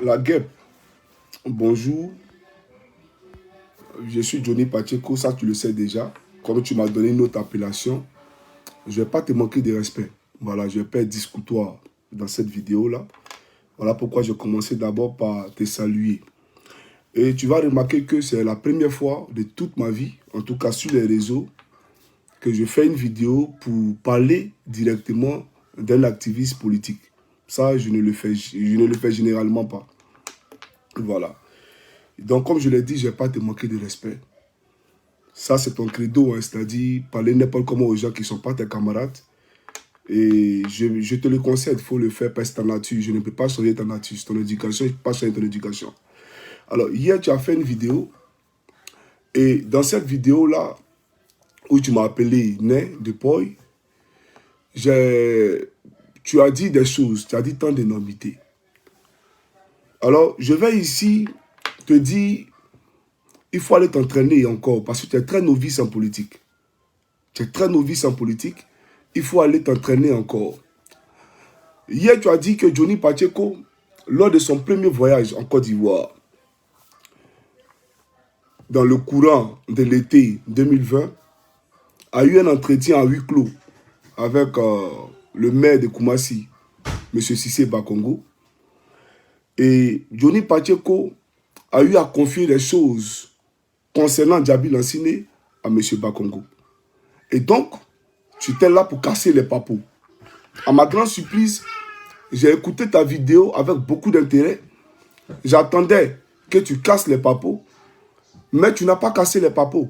La guêpe, bonjour, je suis Johnny Pacheco, ça tu le sais déjà. Comme tu m'as donné une autre appellation, je ne vais pas te manquer de respect. Voilà, je ne vais pas être discutoire dans cette vidéo-là. Voilà pourquoi je commençais d'abord par te saluer. Et tu vas remarquer que c'est la première fois de toute ma vie, en tout cas sur les réseaux, que je fais une vidéo pour parler directement d'un activiste politique. Ça, je ne le fais généralement pas. Voilà. Donc, comme je l'ai dit, je ne vais pas te manquer de respect. Ça, c'est ton credo, hein, c'est-à-dire parler n'importe comment aux gens qui ne sont pas tes camarades. Et je te le conseille, il faut le faire parce que c'est ta nature. Je ne peux pas changer ta nature, c'est ton éducation, je ne peux pas changer ton éducation. Alors, hier, tu as fait une vidéo. Et dans cette vidéo-là, où tu m'as appelé Né de Poy, tu as dit des choses, tu as dit tant d'énormités. Alors, je vais ici te dire, il faut aller t'entraîner encore, parce que tu es très novice en politique. Tu es très novice en politique, il faut aller t'entraîner encore. Hier, tu as dit que Johnny Pacheco, lors de son premier voyage en Côte d'Ivoire, dans le courant de l'été 2020, a eu un entretien à huis clos avec le maire de Koumassi, M. Cissé Bakongo. Et Johnny Pacheco a eu à confier des choses concernant Djaby Lanciné à M. Bakongo. Et donc, tu étais là pour casser les papos. À ma grande surprise, j'ai écouté ta vidéo avec beaucoup d'intérêt. J'attendais que tu casses les papos, mais tu n'as pas cassé les papos.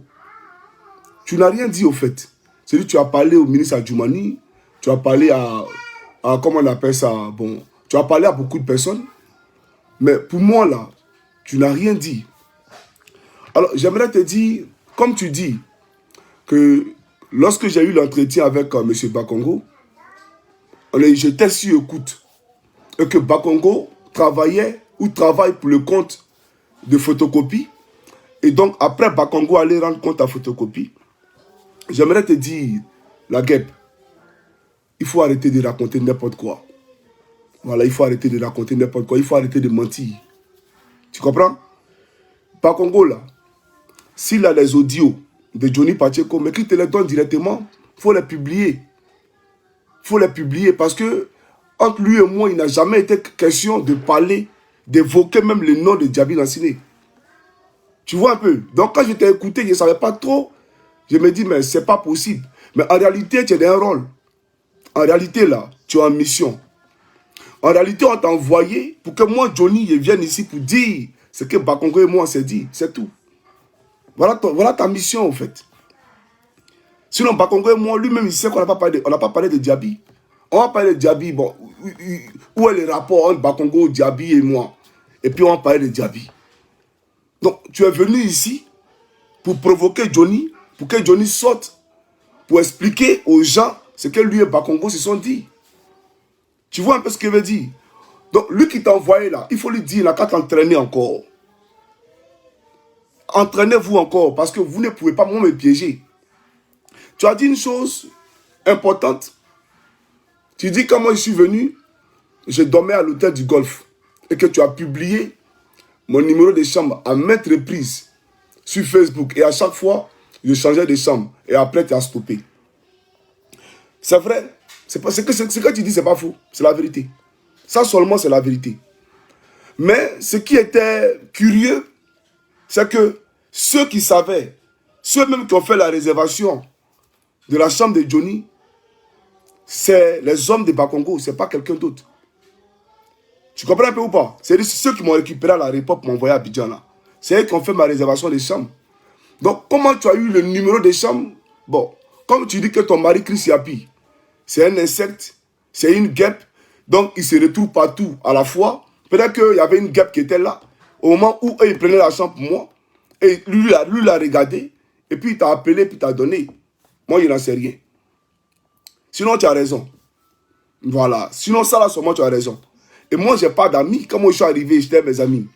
Tu n'as rien dit au fait. C'est-à-dire que tu as parlé au ministre Adjoumani, tu as parlé à comment on appelle ça, bon, tu as parlé à beaucoup de personnes, mais pour moi là, tu n'as rien dit. Alors, j'aimerais te dire, comme tu dis, que lorsque j'ai eu l'entretien avec M. Bakongo, j'étais sur écoute. Et que Bakongo travaillait ou travaille pour le compte de photocopie. Et donc, après, Bakongo allait rendre compte à photocopie. J'aimerais te dire, la guêpe, il faut arrêter de raconter n'importe quoi. Voilà, il faut arrêter de raconter n'importe quoi. Il faut arrêter de mentir. Tu comprends? Bakongo, là, s'il a les audios de Johnny Pacheco, mais qu'il te les donne directement, il faut les publier. Il faut les publier parce que entre lui et moi, il n'a jamais été question de parler, d'évoquer même le nom de Djaby Lanciné. Tu vois un peu? Donc quand je t'ai écouté, je ne savais pas trop. Je me dis, mais c'est pas possible. Mais en réalité, tu es dans un rôle. En réalité, là, tu es en mission. En réalité, on t'a envoyé pour que moi, Johnny, je vienne ici pour dire ce que Bakongo et moi, on s'est dit. C'est tout. Voilà ta mission, en fait. Sinon, Bakongo et moi, lui-même, il sait qu'on n'a pas parlé de Djaby. On va parler de Djaby. Bon, où est le rapport entre Bakongo, Djaby et moi? Et puis, on va parler de Djaby. Donc, tu es venu ici pour provoquer Johnny, pour que Johnny sorte, pour expliquer aux gens ce que lui et Bakongo se sont dit. Tu vois un peu ce qu'il veut dire? Donc, lui qui t'a envoyé là, il faut lui dire, il n'a qu'à t'entraîner encore. Entraînez-vous encore, parce que vous ne pouvez pas moi me piéger. Tu as dit une chose importante. Tu dis quand moi je suis venu, je dormais à l'hôtel du Golfe et que tu as publié mon numéro de chambre à maintes reprises sur Facebook et à chaque fois, je changeais de chambre et après tu as stoppé. C'est vrai, ce que tu dis, c'est pas faux, c'est la vérité. Ça seulement, c'est la vérité. Mais ce qui était curieux, c'est que ceux qui savaient, ceux même qui ont fait la réservation de la chambre de Johnny, c'est les hommes de Bakongo, c'est pas quelqu'un d'autre. Tu comprends un peu ou pas? C'est ceux qui m'ont récupéré à l'aéroport pour m'envoyer à Abidjan là. C'est eux qui ont fait ma réservation de chambre. Donc, comment tu as eu le numéro de chambre? Bon, comme tu dis que ton mari Chris Yapi, c'est un insecte, c'est une guêpe, donc il se retrouve partout à la fois. Peut-être qu'il y avait une guêpe qui était là, au moment où eux, ils prenaient la chambre pour moi, et lui l'a regardé, et puis il t'a appelé, puis il t'a donné. Moi, il n'en sait rien. Sinon, tu as raison. Voilà. Sinon, ça là, seulement, tu as raison. Et moi, je n'ai pas d'amis. Quand moi, je suis arrivé, j'étais mes amis.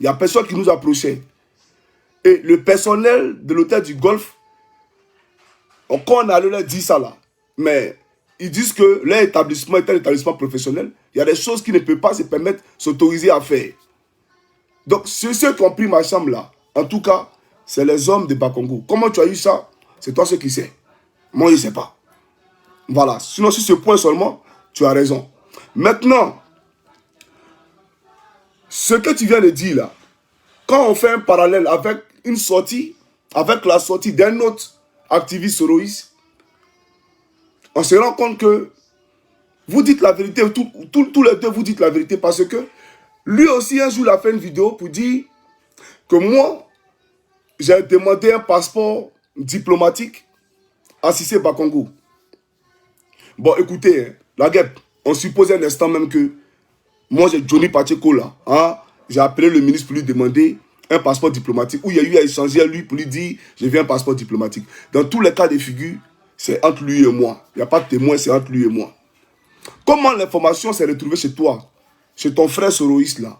Il n'y a personne qui nous approchait. Et le personnel de l'hôtel du Golfe, quand on allait leur dire ça là, mais ils disent que leur établissement est un établissement professionnel. Il y a des choses qu'ils ne peuvent pas se permettre, s'autoriser à faire. Donc, ceux qui ont pris ma chambre là, en tout cas, c'est les hommes de Bakongo. Comment tu as eu ça? C'est toi qui sais. Moi, je ne sais pas. Voilà. Sinon, sur ce point seulement, tu as raison. Maintenant, ce que tu viens de dire là, quand on fait un parallèle avec une sortie, avec la sortie d'un autre activiste soroïste, on se rend compte que vous dites la vérité, tous les deux vous dites la vérité, parce que lui aussi un jour il a fait une vidéo pour dire que moi, j'ai demandé un passeport diplomatique à Cissé Bakongo. Bon, écoutez, hein, la guêpe, on suppose un instant même que moi, j'ai Johnny Pacheco là, hein, j'ai appelé le ministre pour lui demander un passeport diplomatique, où il y a eu à échanger à lui pour lui dire, je veux un passeport diplomatique. Dans tous les cas de figure, c'est entre lui et moi. Il n'y a pas de témoin, c'est entre lui et moi. Comment l'information s'est retrouvée chez toi, chez ton frère soroïste là?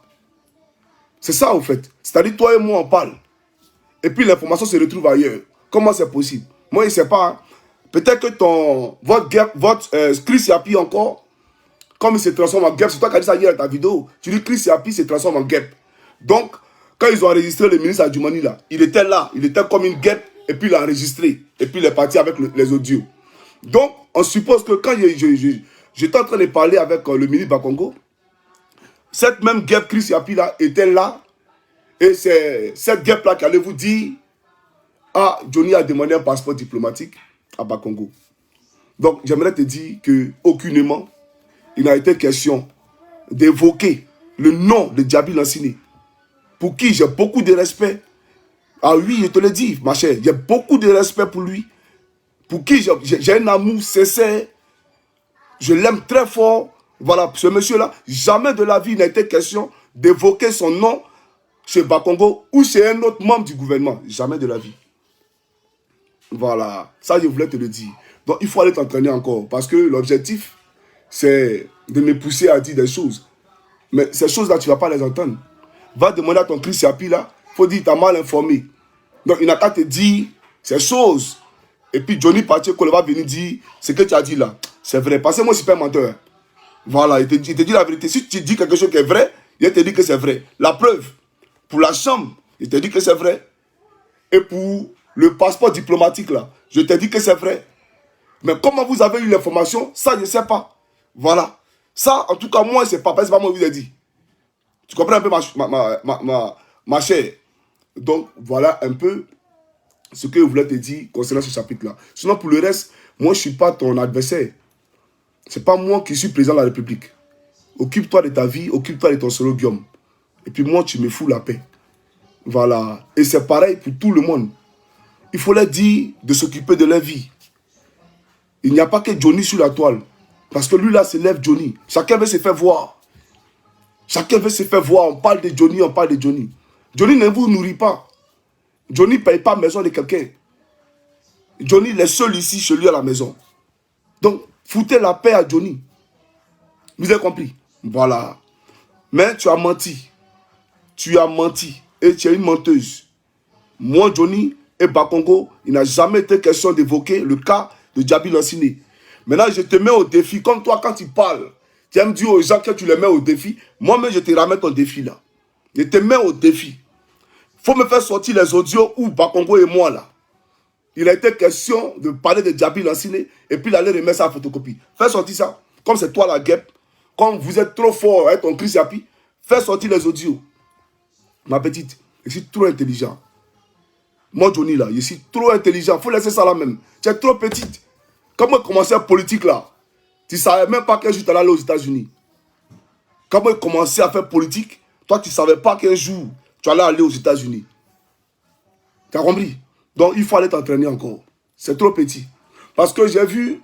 C'est ça au fait. C'est-à-dire toi et moi on parle. Et puis l'information se retrouve ailleurs. Comment c'est possible? Moi je ne sais pas. Hein. Peut-être que votre Chris Yapi encore, comme il se transforme en guêpe, c'est toi qui as dit ça hier dans ta vidéo. Tu dis Chris Yapi se transforme en guêpe. Donc, quand ils ont enregistré le ministre Adjoumani là, il était là, il était comme une guêpe, et puis il a enregistré, et puis il est parti avec les audios. Donc, on suppose que quand j'étais en train de parler avec le ministre Bakongo, cette même guêpe Chris Yapi là était là, et c'est cette guêpe là qui allait vous dire, ah, Johnny a demandé un passeport diplomatique à Bakongo. Donc, j'aimerais te dire que aucunement, il n'a été question d'évoquer le nom de Djaby Lansine, pour qui j'ai beaucoup de respect. Ah oui, je te le dis, ma chère, j'ai beaucoup de respect pour lui, pour qui j'ai un amour sincère, je l'aime très fort. Voilà, ce monsieur-là, jamais de la vie il n'a été question d'évoquer son nom chez Bakongo ou chez un autre membre du gouvernement. Jamais de la vie. Voilà, ça je voulais te le dire. Donc il faut aller t'entraîner encore, parce que l'objectif, c'est de me pousser à dire des choses. Mais ces choses-là, tu ne vas pas les entendre. Va demander à ton Chris Yapi là, il faut dire, tu as mal informé. Donc il n'a qu'à te dire ces choses. Et puis Johnny Pacheco va venir dire, ce que tu as dit là, c'est vrai. Parce que moi, je ne suis pas un menteur. Voilà, il te dit la vérité. Si tu dis quelque chose qui est vrai, il te dit que c'est vrai. La preuve, pour la chambre, il te dit que c'est vrai. Et pour le passeport diplomatique là, je te dis que c'est vrai. Mais comment vous avez eu l'information, ça je ne sais pas. Voilà. Ça, en tout cas, moi, je ne sais pas. Parce que c'est pas moi qui vous ai dit. Tu comprends un peu ma chère? Donc, voilà un peu ce que je voulais te dire concernant ce chapitre-là. Sinon, pour le reste, moi, je ne suis pas ton adversaire. Ce n'est pas moi qui suis président de la République. Occupe-toi de ta vie, occupe-toi de ton solo Guillaume. Et puis moi, tu me fous la paix. Voilà. Et c'est pareil pour tout le monde. Il faut leur dire de s'occuper de leur vie. Il n'y a pas que Johnny sur la toile. Parce que lui, là, se lève Johnny. Chacun veut se faire voir. Chacun veut se faire voir. On parle de Johnny, on parle de Johnny. Johnny ne vous nourrit pas. Johnny ne paye pas la maison de quelqu'un. Johnny, il est seul ici, chez lui à la maison. Donc, foutez la paix à Johnny. Vous avez compris? Voilà. Mais tu as menti. Tu as menti. Et tu es une menteuse. Moi, Johnny et Bakongo, il n'a jamais été question d'évoquer le cas de Djaby Lansine. Maintenant, je te mets au défi. Comme toi, quand tu parles, tu aimes dire aux gens que tu les mets au défi. Moi-même, je te ramène ton défi là. Je te mets au défi. Il faut me faire sortir les audios où Bakongo et moi là. Il a été question de parler de Djaby Lansine et puis d'aller remettre ça à photocopie. Fais sortir ça. Comme c'est toi la guêpe. Comme vous êtes trop fort avec ton Chris Yapi, fais sortir les audios. Ma petite, je suis trop intelligent. Moi, Johnny, là, je suis trop intelligent. Il faut laisser ça là même. Tu es trop petite. Quand moi commençais la politique là, tu ne savais même pas qu'un jour tu allais aller aux États-Unis. Quand moi commençais à faire politique, toi, tu ne savais pas qu'un jour tu allais aller aux États-Unis. Tu as compris? Donc, il faut aller t'entraîner encore. C'est trop petit. Parce que j'ai vu,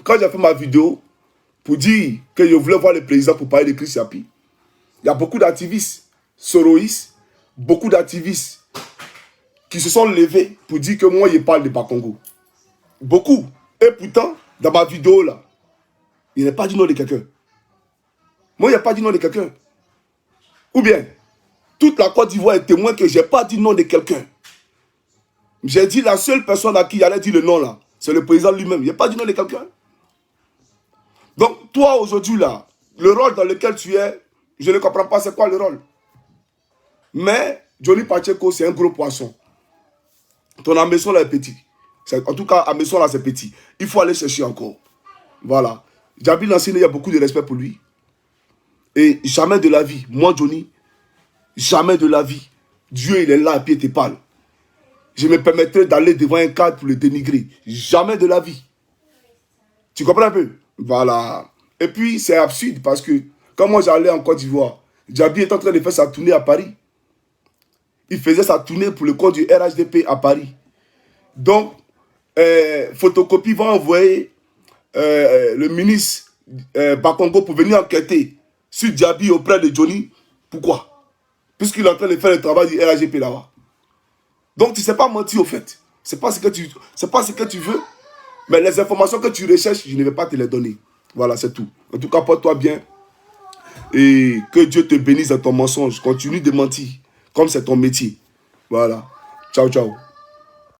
quand j'ai fait ma vidéo, pour dire que je voulais voir le président pour parler de Chris Yapi, il y a beaucoup d'activistes soroïstes, beaucoup d'activistes qui se sont levés pour dire que moi, je parle de Bakongo. Beaucoup. Et pourtant, dans ma vidéo là, il n'est pas dit nom de quelqu'un. Moi, il n'y a pas dit nom de quelqu'un. Ou bien, toute la Côte d'Ivoire est témoin que je n'ai pas dit nom de quelqu'un. J'ai dit la seule personne à qui il allait dire le nom là, c'est le président lui-même. Il n'y a pas dit nom de quelqu'un. Donc, toi, aujourd'hui, là, le rôle dans lequel tu es, je ne comprends pas c'est quoi le rôle. Mais Johnny Pacheco, c'est un gros poisson. Ton ambition là est petit. En tout cas, ambition là, c'est petit. Il faut aller chercher encore. Voilà. Djaby Lansine, il y a beaucoup de respect pour lui. Et jamais de la vie, moi Johnny, jamais de la vie, Dieu il est là à pied et pâle. Je me permettrai d'aller devant un cadre pour le dénigrer. Jamais de la vie. Tu comprends un peu? Voilà. Et puis c'est absurde parce que quand moi j'allais en Côte d'Ivoire, Djaby est en train de faire sa tournée à Paris. Il faisait sa tournée pour le compte du RHDP à Paris. Donc, Photocopie va envoyer le ministre Bakongo pour venir enquêter sur Djaby auprès de Johnny. Pourquoi? Puisqu'il est en train de faire le travail du RHGP là-bas. Donc tu ne sais pas mentir au fait. C'est pas ce que tu veux. Mais les informations que tu recherches, je ne vais pas te les donner. Voilà, c'est tout. En tout cas, porte-toi bien. Et que Dieu te bénisse dans ton mensonge. Continue de mentir. Comme c'est ton métier. Voilà. Ciao, ciao.